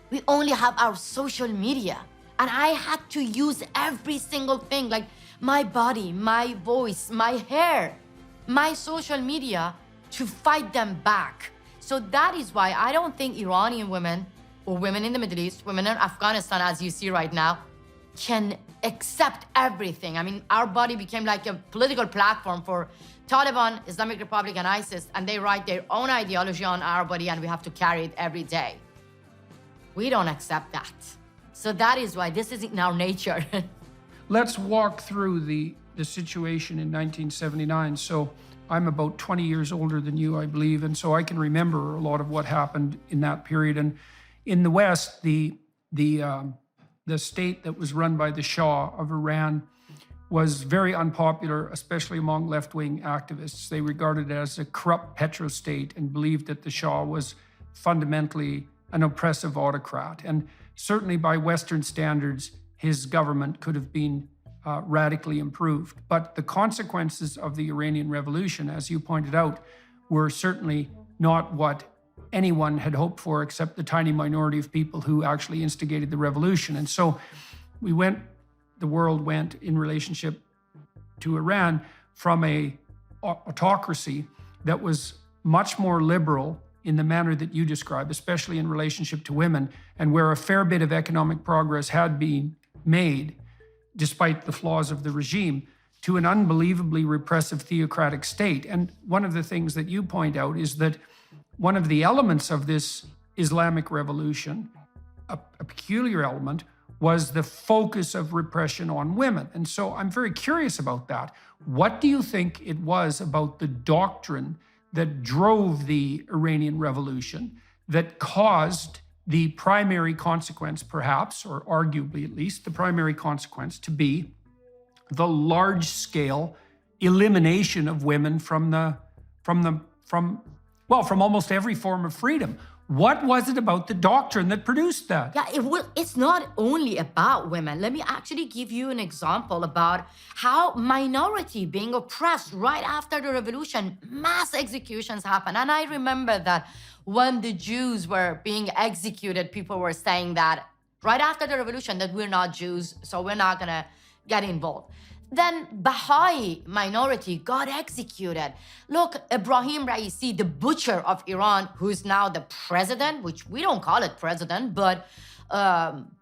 We only have our social media. And I had to use every single thing, like my body, my voice, my hair, my social media to fight them back. So that is why I don't think Iranian women or women in the Middle East, women in Afghanistan, as you see right now, can accept everything. I mean, our body became like a political platform for Taliban, Islamic Republic, and ISIS, and they write their own ideology on our body, and we have to carry it every day. We don't accept that. So that is why this is in our nature. Let's walk through the situation in 1979. So I'm about 20 years older than you, I believe, and so I can remember a lot of what happened in that period. And in the West, the state that was run by the Shah of Iran was very unpopular, especially among left-wing activists. They regarded it as a corrupt petrostate and believed that the Shah was fundamentally an oppressive autocrat. And certainly by Western standards, his government could have been radically improved. But the consequences of the Iranian Revolution, as you pointed out, were certainly not what anyone had hoped for except the tiny minority of people who actually instigated the revolution. And so the world went in relationship to Iran from a autocracy that was much more liberal in the manner that you describe, especially in relationship to women, and where a fair bit of economic progress had been made, despite the flaws of the regime, to an unbelievably repressive theocratic state. And one of the things that you point out is that one of the elements of this Islamic revolution, a peculiar element, was the focus of repression on women. And so I'm very curious about that. What do you think it was about the doctrine that drove the Iranian Revolution that caused the primary consequence, perhaps, or arguably at least, the primary consequence to be the large-scale elimination of women from almost every form of freedom? What was it about the doctrine that produced that? Yeah, it's not only about women. Let me actually give you an example about how minority being oppressed right after the revolution, mass executions happened. And I remember that when the Jews were being executed, people were saying that right after the revolution that we're not Jews, so we're not gonna get involved. Then Baha'i minority got executed. Look, Ibrahim Raisi, the butcher of Iran, who's now the president, which we don't call it president, but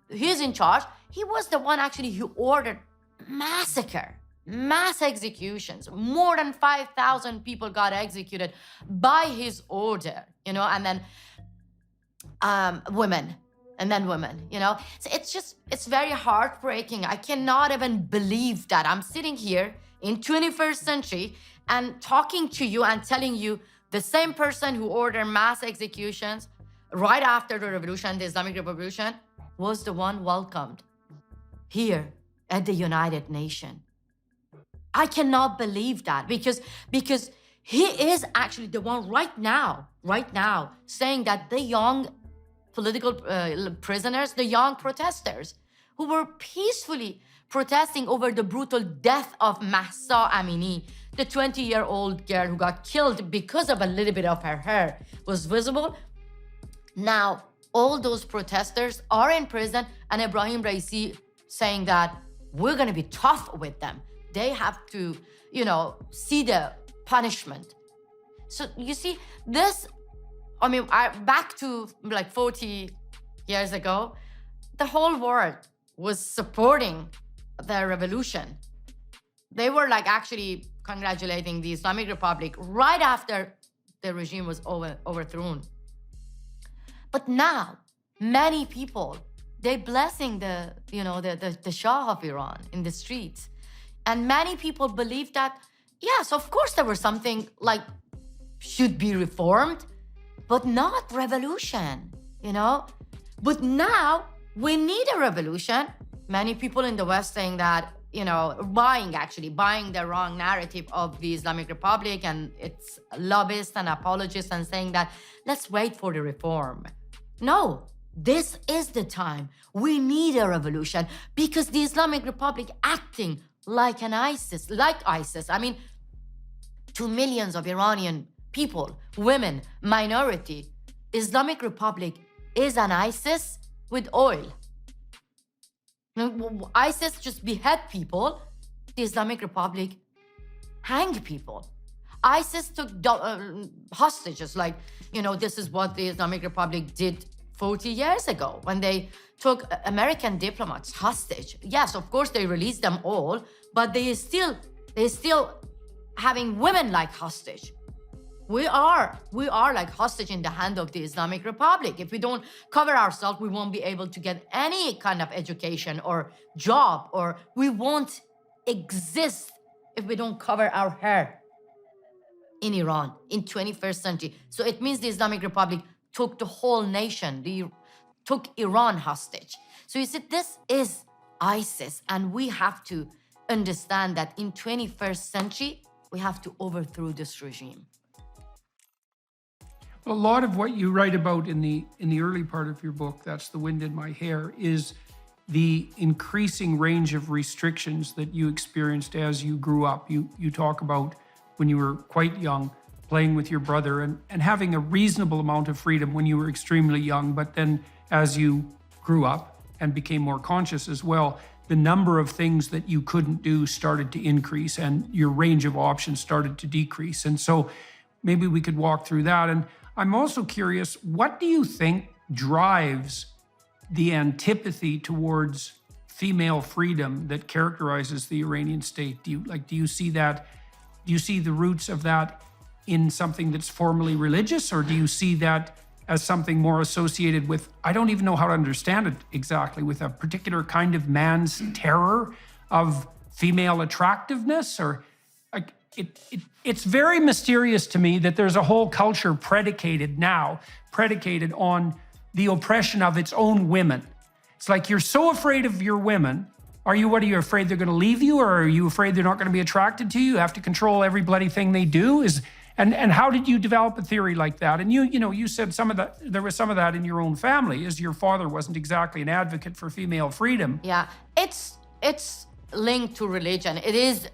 he's in charge. He was the one actually who ordered massacre, mass executions. More than 5,000 people got executed by his order, and then women. And then women, So it's very heartbreaking. I cannot even believe that I'm sitting here in 21st century and talking to you and telling you the same person who ordered mass executions right after the revolution, the Islamic Revolution, was the one welcomed here at the United Nations. I cannot believe that because he is actually the one right now, saying that the young political prisoners, the young protesters who were peacefully protesting over the brutal death of Mahsa Amini, the 20-year-old girl who got killed because of a little bit of her hair was visible. Now, all those protesters are in prison, and Ibrahim Raisi saying that we're going to be tough with them. They have to, see the punishment. So you see, this, back to like 40 years ago, the whole world was supporting the revolution. They were actually congratulating the Islamic Republic right after the regime was overthrown. But now, many people, they're blessing the Shah of Iran in the streets. And many people believe that, yes, of course there was something should be reformed, but not revolution, But now we need a revolution. Many people in the West saying that, buying the wrong narrative of the Islamic Republic and its lobbyists and apologists and saying that, let's wait for the reform. No, this is the time. We need a revolution because the Islamic Republic acting like ISIS. 2 millions of Iranian people, women, minority. Islamic Republic is an ISIS. with oil. ISIS just behead people. The Islamic Republic hang people. ISIS took hostages. Like, this is what the Islamic Republic did 40 years ago when they took American diplomats hostage. Yes, of course, they released them all, but they still having women like hostage. We are like hostage in the hand of the Islamic Republic. If we don't cover ourselves, we won't be able to get any kind of education or job, or we won't exist if we don't cover our hair in Iran in 21st century. So it means the Islamic Republic took the whole nation. They took Iran hostage. So you see, this is ISIS, and we have to understand that in 21st century, we have to overthrow this regime. A lot of what you write about in the early part of your book, that's The Wind in My Hair, is the increasing range of restrictions that you experienced as you grew up. You talk about when you were quite young, playing with your brother and having a reasonable amount of freedom when you were extremely young, but then as you grew up and became more conscious as well, the number of things that you couldn't do started to increase and your range of options started to decrease. And so maybe we could walk through that. And I'm also curious, what do you think drives the antipathy towards female freedom that characterizes the Iranian state? Do you see that? Do you see the roots of that in something that's formally religious, or do you see that as something more associated with, I don't even know how to understand it exactly, with a particular kind of man's terror of female attractiveness? Or like it's very mysterious to me that there's a whole culture predicated on the oppression of its own women. It's like you're so afraid of your women. What are you afraid they're going to leave you, or are you afraid they're not going to be attracted to you? You have to control every bloody thing they do. And how did you develop a theory like that? And you said there was some of that in your own family, as your father wasn't exactly an advocate for female freedom. Yeah, it's linked to religion. It is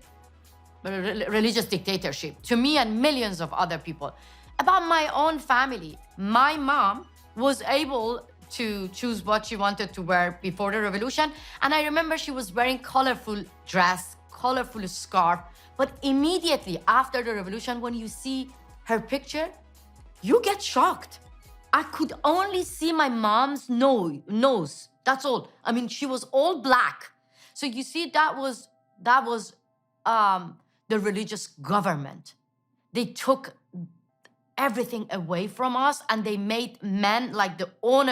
religious dictatorship to me and millions of other people. About my own family, my mom was able to choose what she wanted to wear before the revolution. And I remember she was wearing colorful dress, colorful scarf. But immediately after the revolution, when you see her picture, you get shocked. I could only see my mom's nose. That's all. I mean, she was all black. So you see, that was the religious government. They took everything away from us, and they made men like the owner